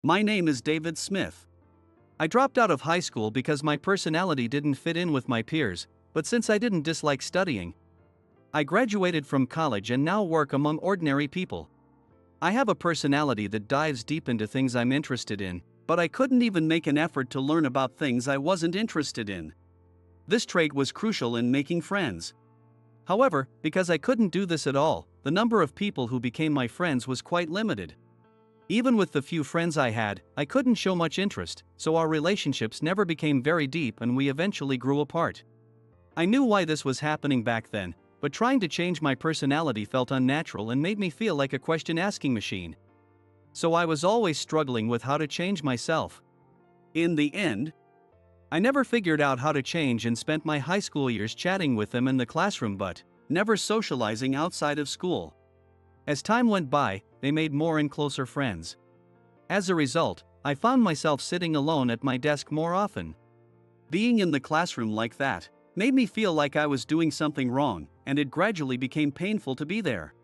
My name is David Smith. I dropped out of high school because my personality didn't fit in with my peers, but since I didn't dislike studying, I graduated from college and now work among ordinary people. I have a personality that dives deep into things I'm interested in, but I couldn't even make an effort to learn about things I wasn't interested in. This trait was crucial in making friends. However, because I couldn't do this at all, the number of people who became my friends was quite limited. Even with the few friends I had, I couldn't show much interest, so our relationships never became very deep and we eventually grew apart. I knew why this was happening back then, but trying to change my personality felt unnatural and made me feel like a question-asking machine. So I was always struggling with how to change myself. In the end, I never figured out how to change and spent my high school years chatting with them in the classroom but never socializing outside of school. As time went by, they made more and closer friends. As a result, I found myself sitting alone at my desk more often. Being in the classroom like that made me feel like I was doing something wrong, and it gradually became painful to be there.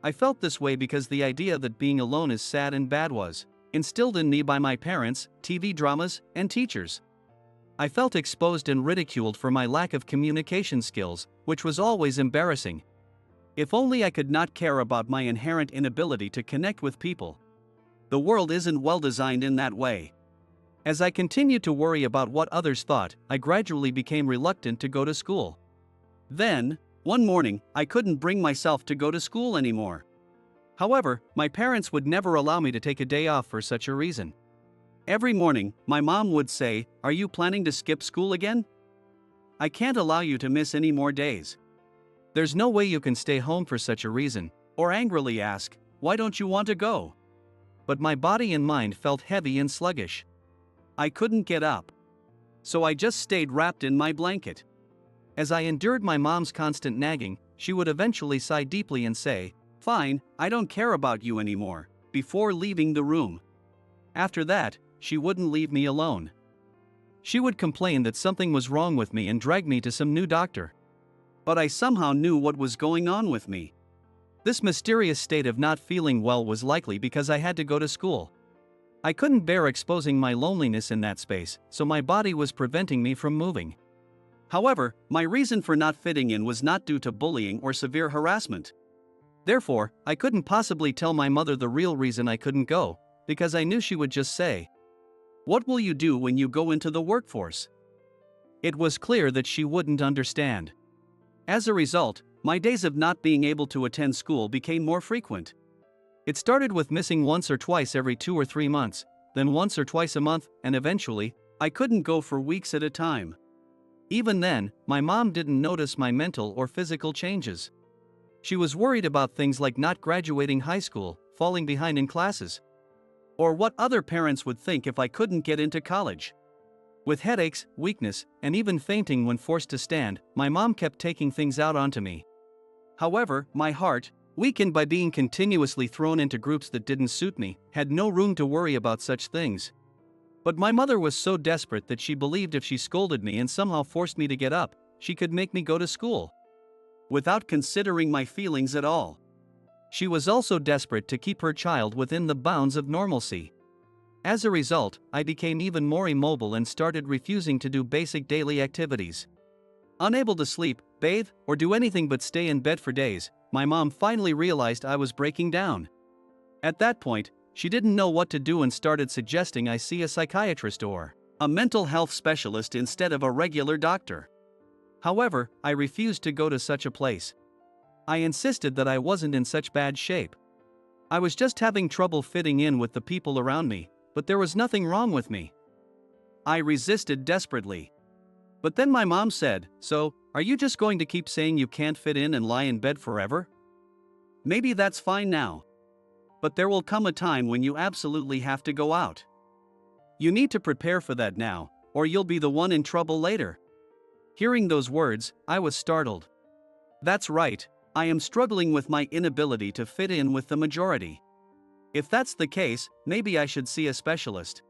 I felt this way because the idea that being alone is sad and bad was instilled in me by my parents, TV dramas, and teachers. I felt exposed and ridiculed for my lack of communication skills, which was always embarrassing. If only I could not care about my inherent inability to connect with people. The world isn't well designed in that way. As I continued to worry about what others thought, I gradually became reluctant to go to school. Then, one morning, I couldn't bring myself to go to school anymore. However, my parents would never allow me to take a day off for such a reason. Every morning, my mom would say, "Are you planning to skip school again? I can't allow you to miss any more days. There's no way you can stay home for such a reason," or angrily ask, "Why don't you want to go?" But my body and mind felt heavy and sluggish. I couldn't get up. So I just stayed wrapped in my blanket. As I endured my mom's constant nagging, she would eventually sigh deeply and say, "Fine, I don't care about you anymore," before leaving the room. After that, she wouldn't leave me alone. She would complain that something was wrong with me and drag me to some new doctor. But I somehow knew what was going on with me. This mysterious state of not feeling well was likely because I had to go to school. I couldn't bear exposing my loneliness in that space, so my body was preventing me from moving. However, my reason for not fitting in was not due to bullying or severe harassment. Therefore, I couldn't possibly tell my mother the real reason I couldn't go, because I knew she would just say, "What will you do when you go into the workforce?" It was clear that she wouldn't understand. As a result, my days of not being able to attend school became more frequent. It started with missing once or twice every 2 or 3 months, then once or twice a month, and eventually, I couldn't go for weeks at a time. Even then, my mom didn't notice my mental or physical changes. She was worried about things like not graduating high school, falling behind in classes, or what other parents would think if I couldn't get into college. With headaches, weakness, and even fainting when forced to stand, my mom kept taking things out onto me. However, my heart, weakened by being continuously thrown into groups that didn't suit me, had no room to worry about such things. But my mother was so desperate that she believed if she scolded me and somehow forced me to get up, she could make me go to school, without considering my feelings at all. She was also desperate to keep her child within the bounds of normalcy. As a result, I became even more immobile and started refusing to do basic daily activities. Unable to sleep, bathe, or do anything but stay in bed for days, my mom finally realized I was breaking down. At that point, she didn't know what to do and started suggesting I see a psychiatrist or a mental health specialist instead of a regular doctor. However, I refused to go to such a place. I insisted that I wasn't in such bad shape. I was just having trouble fitting in with the people around me, but there was nothing wrong with me. I resisted desperately. But then my mom said, "So, are you just going to keep saying you can't fit in and lie in bed forever? Maybe that's fine now. But there will come a time when you absolutely have to go out. You need to prepare for that now, or you'll be the one in trouble later." Hearing those words, I was startled. That's right, I am struggling with my inability to fit in with the majority. If that's the case, maybe I should see a specialist.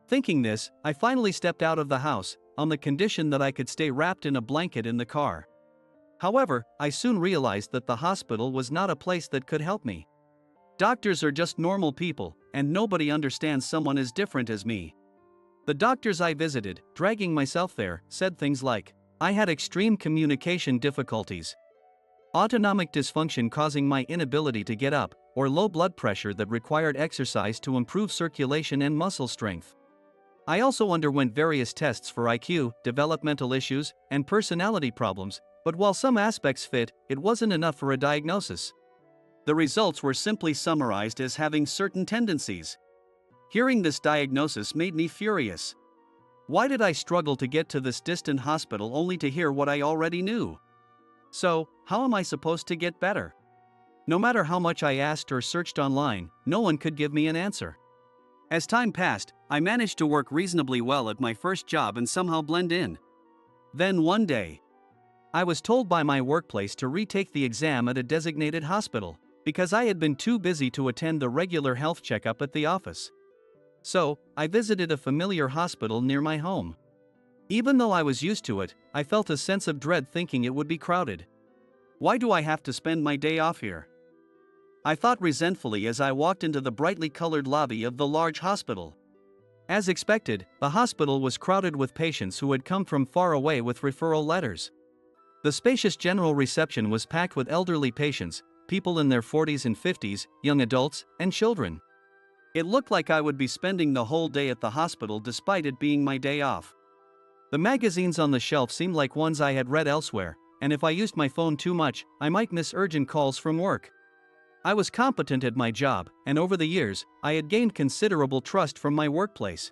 Thinking this, I finally stepped out of the house, on the condition that I could stay wrapped in a blanket in the car. However, I soon realized that the hospital was not a place that could help me. Doctors are just normal people, and nobody understands someone as different as me. The doctors I visited, dragging myself there, said things like, I had extreme communication difficulties, autonomic dysfunction causing my inability to get up, or low blood pressure that required exercise to improve circulation and muscle strength. I also underwent various tests for IQ, developmental issues, and personality problems, but while some aspects fit, it wasn't enough for a diagnosis. The results were simply summarized as having certain tendencies. Hearing this diagnosis made me furious. Why did I struggle to get to this distant hospital only to hear what I already knew? So, how am I supposed to get better? No matter how much I asked or searched online, no one could give me an answer. As time passed, I managed to work reasonably well at my first job and somehow blend in. Then one day, I was told by my workplace to retake the exam at a designated hospital, because I had been too busy to attend the regular health checkup at the office. So, I visited a familiar hospital near my home. Even though I was used to it, I felt a sense of dread thinking it would be crowded. Why do I have to spend my day off here? I thought resentfully as I walked into the brightly colored lobby of the large hospital. As expected, the hospital was crowded with patients who had come from far away with referral letters. The spacious general reception was packed with elderly patients, people in their 40s and 50s, young adults, and children. It looked like I would be spending the whole day at the hospital despite it being my day off. The magazines on the shelf seemed like ones I had read elsewhere, and if I used my phone too much, I might miss urgent calls from work. I was competent at my job, and over the years, I had gained considerable trust from my workplace.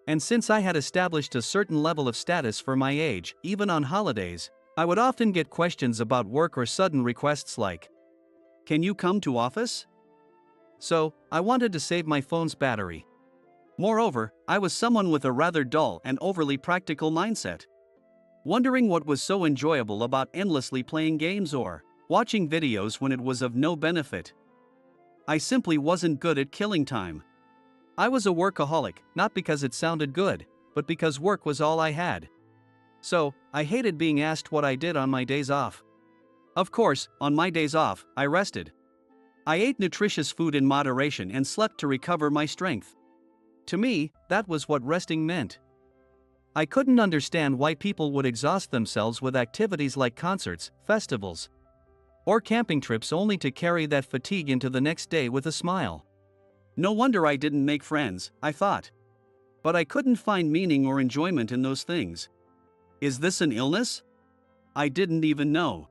And since I had established a certain level of status for my age, even on holidays, I would often get questions about work or sudden requests like, "Can you come to office?" So, I wanted to save my phone's battery. Moreover, I was someone with a rather dull and overly practical mindset. Wondering what was so enjoyable about endlessly playing games or watching videos when it was of no benefit. I simply wasn't good at killing time. I was a workaholic, not because it sounded good, but because work was all I had. So, I hated being asked what I did on my days off. Of course, on my days off, I rested. I ate nutritious food in moderation and slept to recover my strength. To me, that was what resting meant. I couldn't understand why people would exhaust themselves with activities like concerts, festivals, or camping trips only to carry that fatigue into the next day with a smile. No wonder I didn't make friends, I thought. But I couldn't find meaning or enjoyment in those things. Is this an illness? I didn't even know.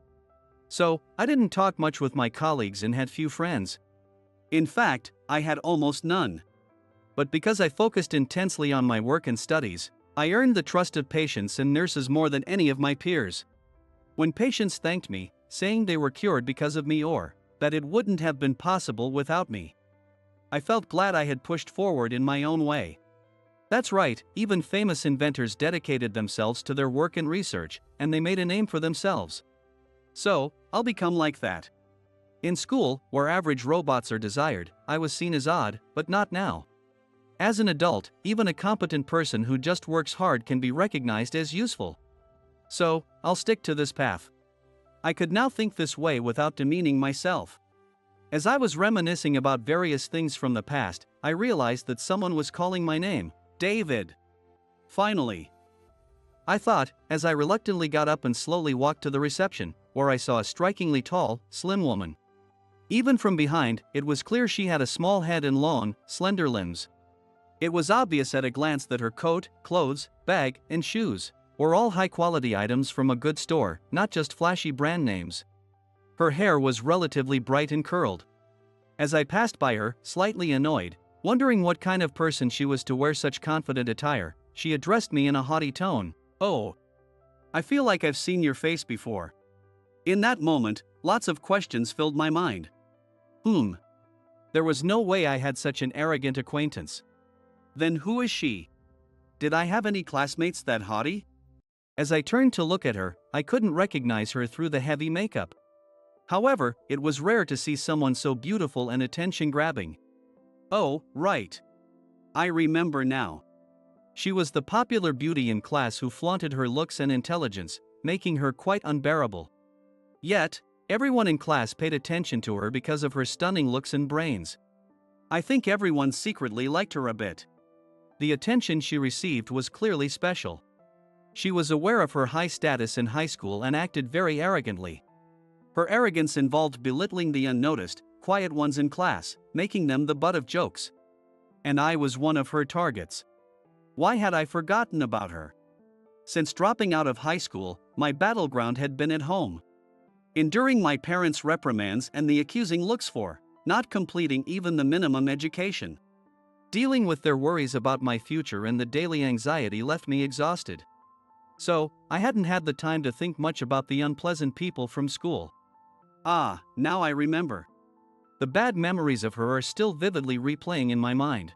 So, I didn't talk much with my colleagues and had few friends. In fact, I had almost none. But because I focused intensely on my work and studies, I earned the trust of patients and nurses more than any of my peers. When patients thanked me, saying they were cured because of me or that it wouldn't have been possible without me, I felt glad I had pushed forward in my own way. That's right, even famous inventors dedicated themselves to their work and research, and they made a name for themselves. So, I'll become like that. In school, where average robots are desired, I was seen as odd, but not now. As an adult, even a competent person who just works hard can be recognized as useful. So, I'll stick to this path. I could now think this way without demeaning myself. As I was reminiscing about various things from the past, I realized that someone was calling my name, David. Finally, I thought, as I reluctantly got up and slowly walked to the reception, where I saw a strikingly tall, slim woman. Even from behind, it was clear she had a small head and long, slender limbs. It was obvious at a glance that her coat, clothes, bag, and shoes were all high-quality items from a good store, not just flashy brand names. Her hair was relatively bright and curled. As I passed by her, slightly annoyed, wondering what kind of person she was to wear such confident attire, she addressed me in a haughty tone. "Oh, I feel like I've seen your face before." In that moment, lots of questions filled my mind. There was no way I had such an arrogant acquaintance. Then who is she? Did I have any classmates that haughty? As I turned to look at her, I couldn't recognize her through the heavy makeup. However, it was rare to see someone so beautiful and attention-grabbing. Oh, right. I remember now. She was the popular beauty in class who flaunted her looks and intelligence, making her quite unbearable. Yet, everyone in class paid attention to her because of her stunning looks and brains. I think everyone secretly liked her a bit. The attention she received was clearly special. She was aware of her high status in high school and acted very arrogantly. Her arrogance involved belittling the unnoticed, quiet ones in class, making them the butt of jokes. And I was one of her targets. Why had I forgotten about her? Since dropping out of high school, my battleground had been at home. Enduring my parents' reprimands and the accusing looks for not completing even the minimum education. Dealing with their worries about my future and the daily anxiety left me exhausted. So, I hadn't had the time to think much about the unpleasant people from school. Ah, now I remember. The bad memories of her are still vividly replaying in my mind.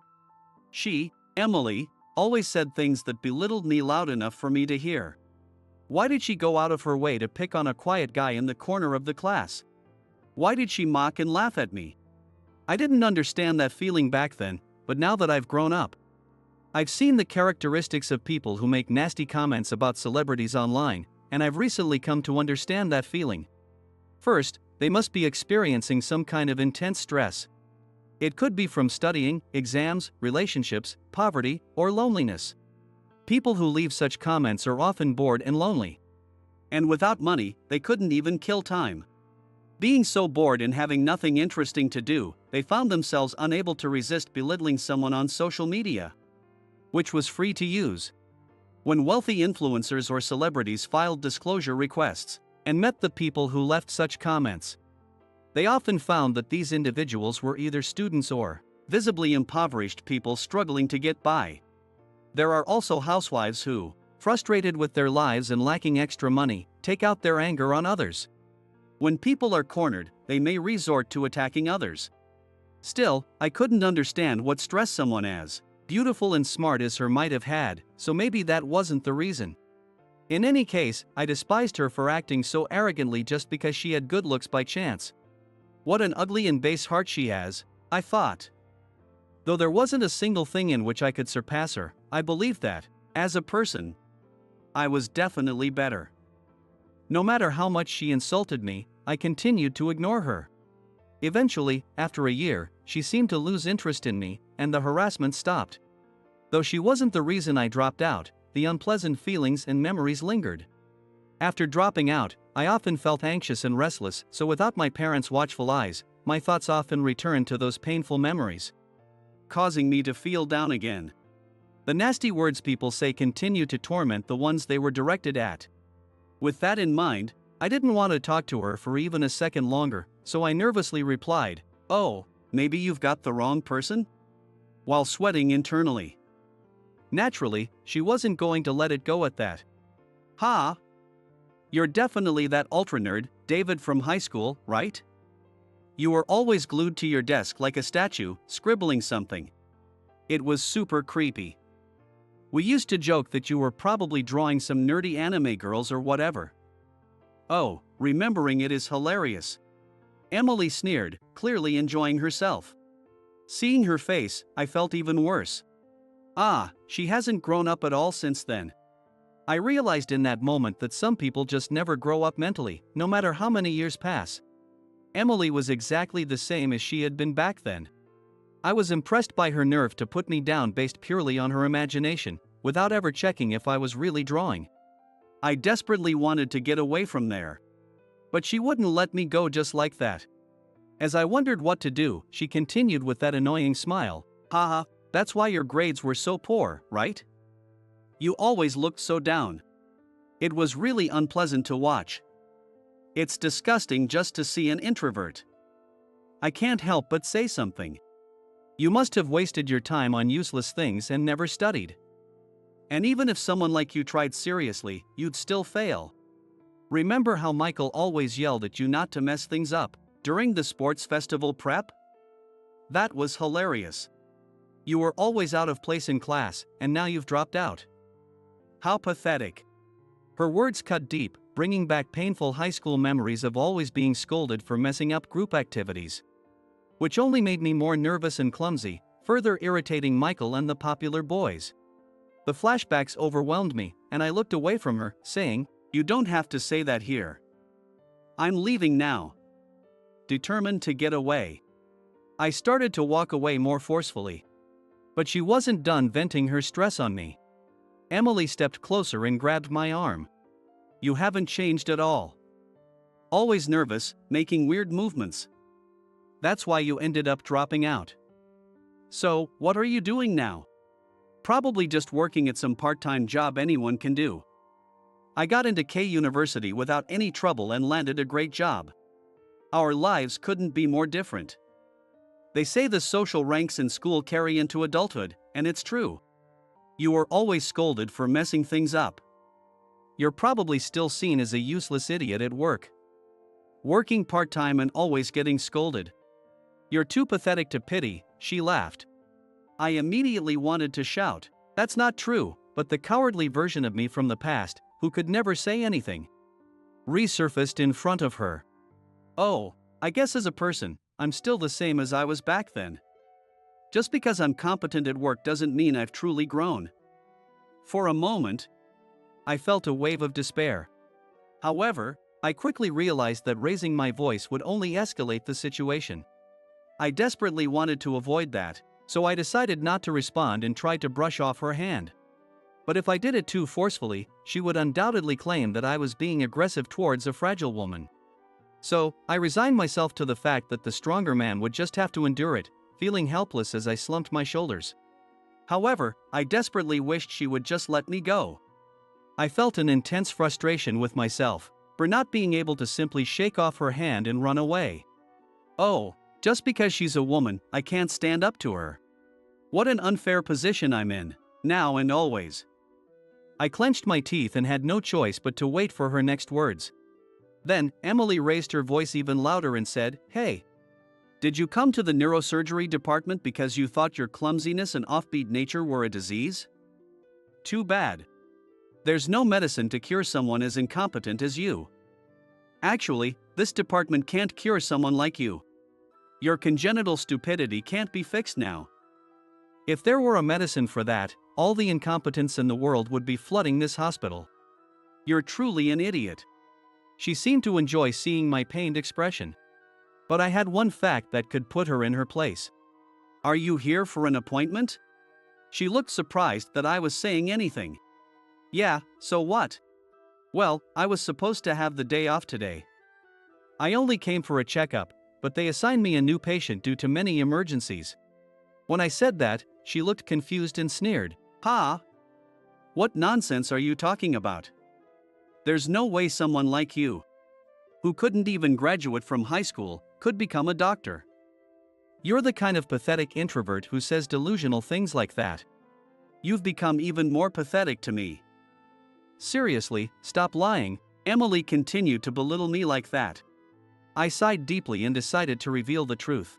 She, Emily, always said things that belittled me loud enough for me to hear. Why did she go out of her way to pick on a quiet guy in the corner of the class? Why did she mock and laugh at me? I didn't understand that feeling back then, but now that I've grown up, I've seen the characteristics of people who make nasty comments about celebrities online, and I've recently come to understand that feeling. First, they must be experiencing some kind of intense stress. It could be from studying, exams, relationships, poverty, or loneliness. People who leave such comments are often bored and lonely. And without money, they couldn't even kill time. Being so bored and having nothing interesting to do, they found themselves unable to resist belittling someone on social media, which was free to use. When wealthy influencers or celebrities filed disclosure requests and met the people who left such comments, they often found that these individuals were either students or visibly impoverished people struggling to get by. There are also housewives who, frustrated with their lives and lacking extra money, take out their anger on others. When people are cornered, they may resort to attacking others. Still, I couldn't understand what stress someone as beautiful and smart as her might have had, so maybe that wasn't the reason. In any case, I despised her for acting so arrogantly just because she had good looks by chance. What an ugly and base heart she has, I thought. Though there wasn't a single thing in which I could surpass her, I believed that, as a person, I was definitely better. No matter how much she insulted me, I continued to ignore her. Eventually, after a year, she seemed to lose interest in me, and the harassment stopped. Though she wasn't the reason I dropped out, the unpleasant feelings and memories lingered. After dropping out, I often felt anxious and restless, so without my parents' watchful eyes, my thoughts often returned to those painful memories, causing me to feel down again. The nasty words people say continue to torment the ones they were directed at. With that in mind, I didn't want to talk to her for even a second longer, so I nervously replied, "Oh, maybe you've got the wrong person?" while sweating internally. Naturally, she wasn't going to let it go at that. "Ha! You're definitely that ultra nerd, David from high school, right? You were always glued to your desk like a statue, scribbling something. It was super creepy. We used to joke that you were probably drawing some nerdy anime girls or whatever." Oh, remembering it is hilarious. Emily sneered, clearly enjoying herself. Seeing her face, I felt even worse. Ah, she hasn't grown up at all since then. I realized in that moment that some people just never grow up mentally, no matter how many years pass. Emily was exactly the same as she had been back then. I was impressed by her nerve to put me down based purely on her imagination, without ever checking if I was really drawing. I desperately wanted to get away from there. But she wouldn't let me go just like that. As I wondered what to do, she continued with that annoying smile. "Haha, that's why your grades were so poor, right? You always looked so down. It was really unpleasant to watch. It's disgusting just to see an introvert." I can't help but say something. "You must have wasted your time on useless things and never studied. And even if someone like you tried seriously, you'd still fail. Remember how Michael always yelled at you not to mess things up during the sports festival prep? That was hilarious. You were always out of place in class, and now you've dropped out. How pathetic." Her words cut deep, bringing back painful high school memories of always being scolded for messing up group activities, which only made me more nervous and clumsy, further irritating Michael and the popular boys. The flashbacks overwhelmed me, and I looked away from her, saying, "You don't have to say that here. I'm leaving now." Determined to get away. I started to walk away more forcefully. But she wasn't done venting her stress on me. Emily stepped closer and grabbed my arm. "You haven't changed at all. Always nervous, making weird movements. That's why you ended up dropping out. So, what are you doing now?" "Probably just working at some part-time job anyone can do. I got into K University without any trouble and landed a great job. Our lives couldn't be more different." They say the social ranks in school carry into adulthood, and it's true. You were always scolded for messing things up. You're probably still seen as a useless idiot at work. Working part-time and always getting scolded. You're too pathetic to pity, she laughed. I immediately wanted to shout, "That's not true," but the cowardly version of me from the past, who could never say anything, resurfaced in front of her. Oh, I guess as a person, I'm still the same as I was back then. Just because I'm competent at work doesn't mean I've truly grown. For a moment, I felt a wave of despair. However, I quickly realized that raising my voice would only escalate the situation. I desperately wanted to avoid that, so I decided not to respond and tried to brush off her hand. But if I did it too forcefully, she would undoubtedly claim that I was being aggressive towards a fragile woman. So, I resigned myself to the fact that the stronger man would just have to endure it, feeling helpless as I slumped my shoulders. However, I desperately wished she would just let me go. I felt an intense frustration with myself for not being able to simply shake off her hand and run away. Oh, just because she's a woman, I can't stand up to her. What an unfair position I'm in, now and always. I clenched my teeth and had no choice but to wait for her next words. Then, Emily raised her voice even louder and said, "Hey, did you come to the neurosurgery department because you thought your clumsiness and offbeat nature were a disease? Too bad. There's no medicine to cure someone as incompetent as you. Actually, this department can't cure someone like you. Your congenital stupidity can't be fixed now. If there were a medicine for that, all the incompetence in the world would be flooding this hospital. You're truly an idiot." She seemed to enjoy seeing my pained expression. But I had one fact that could put her in her place. "Are you here for an appointment?" She looked surprised that I was saying anything. "Yeah, so what?" "Well, I was supposed to have the day off today. I only came for a checkup, but they assigned me a new patient due to many emergencies." When I said that, she looked confused and sneered. "Ha? What nonsense are you talking about? There's no way someone like you, who couldn't even graduate from high school, could become a doctor. You're the kind of pathetic introvert who says delusional things like that. You've become even more pathetic to me." "Seriously, stop lying." Emily continued to belittle me like that. I sighed deeply and decided to reveal the truth.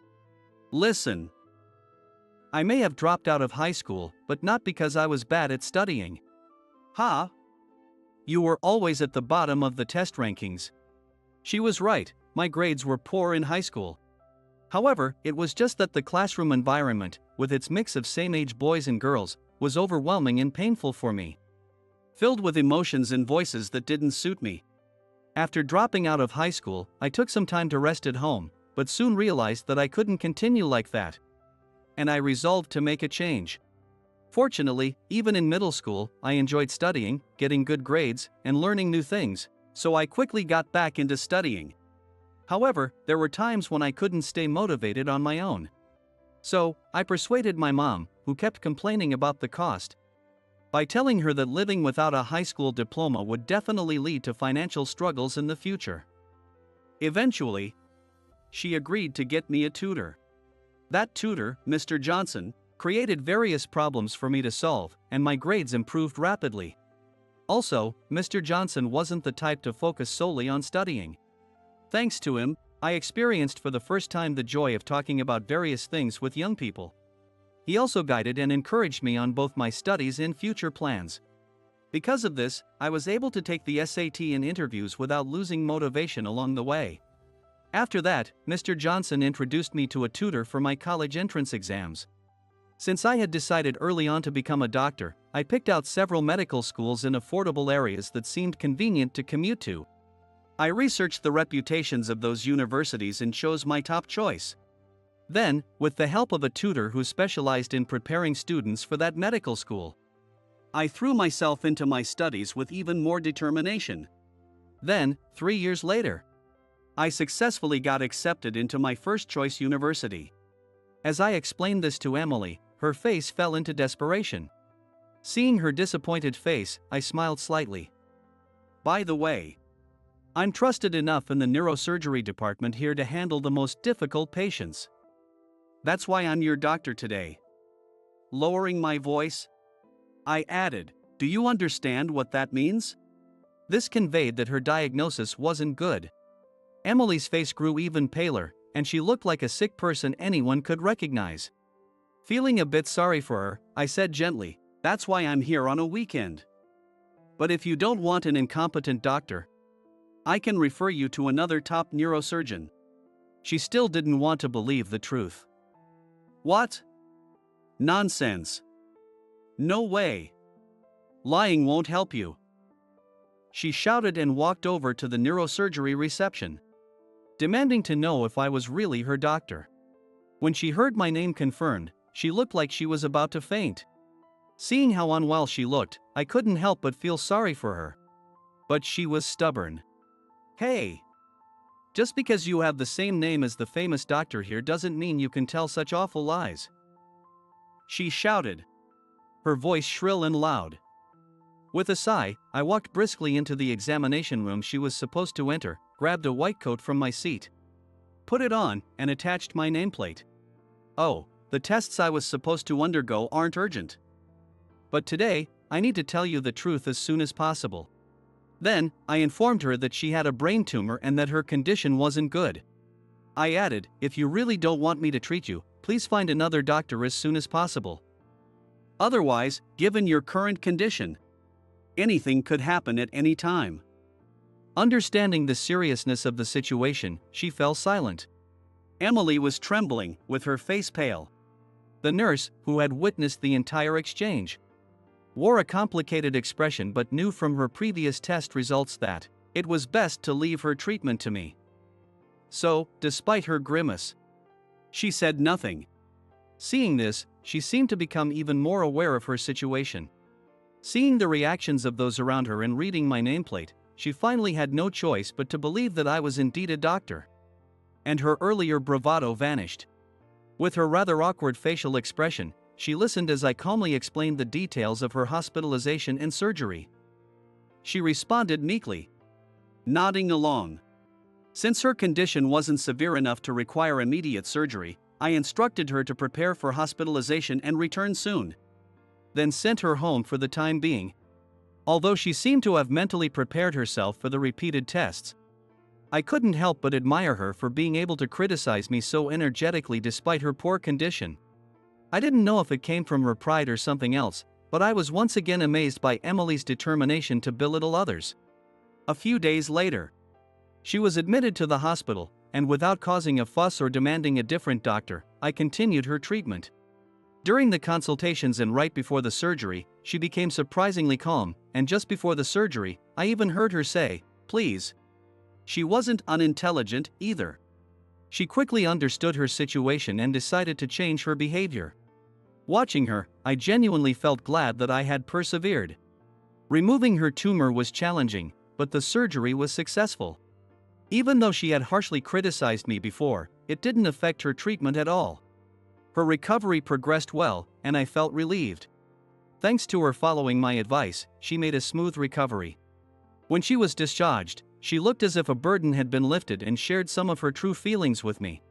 "Listen. I may have dropped out of high school, but not because I was bad at studying." "Ha? You were always at the bottom of the test rankings." She was right, my grades were poor in high school. However, it was just that the classroom environment, with its mix of same-age boys and girls, was overwhelming and painful for me. Filled with emotions and voices that didn't suit me. After dropping out of high school, I took some time to rest at home, but soon realized that I couldn't continue like that. And I resolved to make a change. Fortunately, even in middle school, I enjoyed studying, getting good grades, and learning new things, so I quickly got back into studying. However, there were times when I couldn't stay motivated on my own. So, I persuaded my mom, who kept complaining about the cost, by telling her that living without a high school diploma would definitely lead to financial struggles in the future. Eventually, she agreed to get me a tutor. That tutor, Mr. Johnson, created various problems for me to solve, and my grades improved rapidly. Also, Mr. Johnson wasn't the type to focus solely on studying. Thanks to him, I experienced for the first time the joy of talking about various things with young people. He also guided and encouraged me on both my studies and future plans. Because of this, I was able to take the SAT and interviews without losing motivation along the way. After that, Mr. Johnson introduced me to a tutor for my college entrance exams. Since I had decided early on to become a doctor, I picked out several medical schools in affordable areas that seemed convenient to commute to. I researched the reputations of those universities and chose my top choice. Then, with the help of a tutor who specialized in preparing students for that medical school, I threw myself into my studies with even more determination. Then, 3 years later, I successfully got accepted into my first choice university. As I explained this to Emily, her face fell into desperation. Seeing her disappointed face, I smiled slightly. By the way, I'm trusted enough in the neurosurgery department here to handle the most difficult patients. That's why I'm your doctor today. Lowering my voice, I added, do you understand what that means? This conveyed that her diagnosis wasn't good. Emily's face grew even paler, and she looked like a sick person anyone could recognize. Feeling a bit sorry for her, I said gently, that's why I'm here on a weekend. But if you don't want an incompetent doctor, I can refer you to another top neurosurgeon. She still didn't want to believe the truth. What? Nonsense. No way. Lying won't help you. She shouted and walked over to the neurosurgery reception, demanding to know if I was really her doctor. When she heard my name confirmed, she looked like she was about to faint. Seeing how unwell she looked, I couldn't help but feel sorry for her. But she was stubborn. Hey! Just because you have the same name as the famous doctor here doesn't mean you can tell such awful lies. She shouted, her voice shrill and loud. With a sigh, I walked briskly into the examination room she was supposed to enter, grabbed a white coat from my seat, put it on, and attached my nameplate. Oh, the tests I was supposed to undergo aren't urgent. But today, I need to tell you the truth as soon as possible. Then, I informed her that she had a brain tumor and that her condition wasn't good. I added, if you really don't want me to treat you, please find another doctor as soon as possible. Otherwise, given your current condition, anything could happen at any time. Understanding the seriousness of the situation, she fell silent. Emily was trembling, with her face pale. The nurse, who had witnessed the entire exchange, wore a complicated expression but knew from her previous test results that it was best to leave her treatment to me. So, despite her grimace, she said nothing. Seeing this, she seemed to become even more aware of her situation. Seeing the reactions of those around her and reading my nameplate, she finally had no choice but to believe that I was indeed a doctor. And her earlier bravado vanished. With her rather awkward facial expression, she listened as I calmly explained the details of her hospitalization and surgery. She responded meekly, nodding along. Since her condition wasn't severe enough to require immediate surgery, I instructed her to prepare for hospitalization and return soon. Then sent her home for the time being. Although she seemed to have mentally prepared herself for the repeated tests, I couldn't help but admire her for being able to criticize me so energetically despite her poor condition. I didn't know if it came from her pride or something else, but I was once again amazed by Emily's determination to belittle others. A few days later, she was admitted to the hospital, and without causing a fuss or demanding a different doctor, I continued her treatment. During the consultations and right before the surgery, she became surprisingly calm, and just before the surgery, I even heard her say, please. She wasn't unintelligent either. She quickly understood her situation and decided to change her behavior. Watching her, I genuinely felt glad that I had persevered. Removing her tumor was challenging, but the surgery was successful. Even though she had harshly criticized me before, it didn't affect her treatment at all. Her recovery progressed well, and I felt relieved. Thanks to her following my advice, she made a smooth recovery. When she was discharged, she looked as if a burden had been lifted and shared some of her true feelings with me.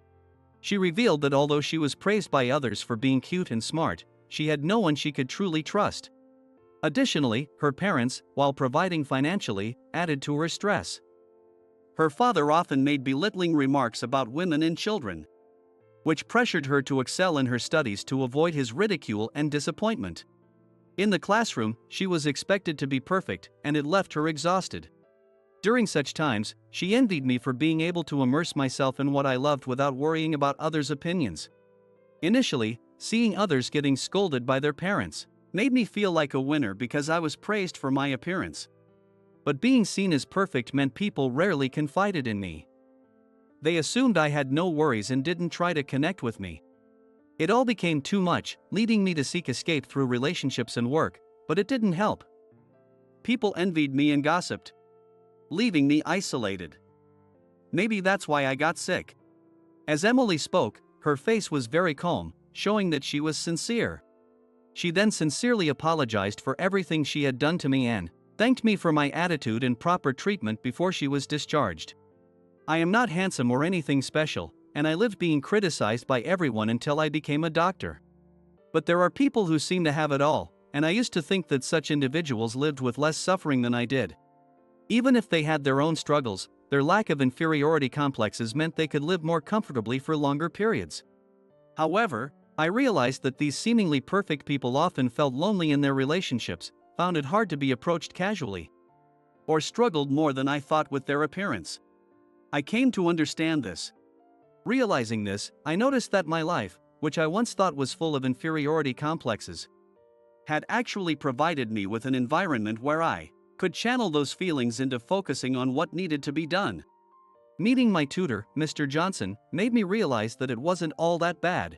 She revealed that although she was praised by others for being cute and smart, she had no one she could truly trust. Additionally, her parents, while providing financially, added to her stress. Her father often made belittling remarks about women and children, which pressured her to excel in her studies to avoid his ridicule and disappointment. In the classroom, she was expected to be perfect, and it left her exhausted. During such times, she envied me for being able to immerse myself in what I loved without worrying about others' opinions. Initially, seeing others getting scolded by their parents made me feel like a winner because I was praised for my appearance. But being seen as perfect meant people rarely confided in me. They assumed I had no worries and didn't try to connect with me. It all became too much, leading me to seek escape through relationships and work, but it didn't help. People envied me and gossiped, leaving me isolated. Maybe that's why I got sick. As Emily spoke, her face was very calm, showing that she was sincere. She then sincerely apologized for everything she had done to me and thanked me for my attitude and proper treatment before she was discharged. I am not handsome or anything special, and I lived being criticized by everyone until I became a doctor. But there are people who seem to have it all, and I used to think that such individuals lived with less suffering than I did. Even if they had their own struggles, their lack of inferiority complexes meant they could live more comfortably for longer periods. However, I realized that these seemingly perfect people often felt lonely in their relationships, found it hard to be approached casually, or struggled more than I thought with their appearance. I came to understand this. Realizing this, I noticed that my life, which I once thought was full of inferiority complexes, had actually provided me with an environment where I could channel those feelings into focusing on what needed to be done. Meeting my tutor, Mr. Johnson, made me realize that it wasn't all that bad.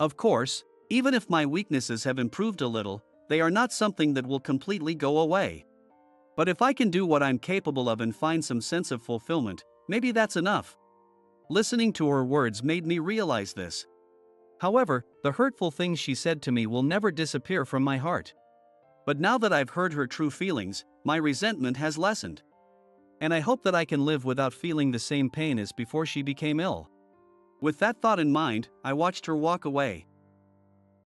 Of course, even if my weaknesses have improved a little, they are not something that will completely go away. But if I can do what I'm capable of and find some sense of fulfillment, maybe that's enough. Listening to her words made me realize this. However, the hurtful things she said to me will never disappear from my heart. But now that I've heard her true feelings, my resentment has lessened. And I hope that I can live without feeling the same pain as before she became ill. With that thought in mind, I watched her walk away.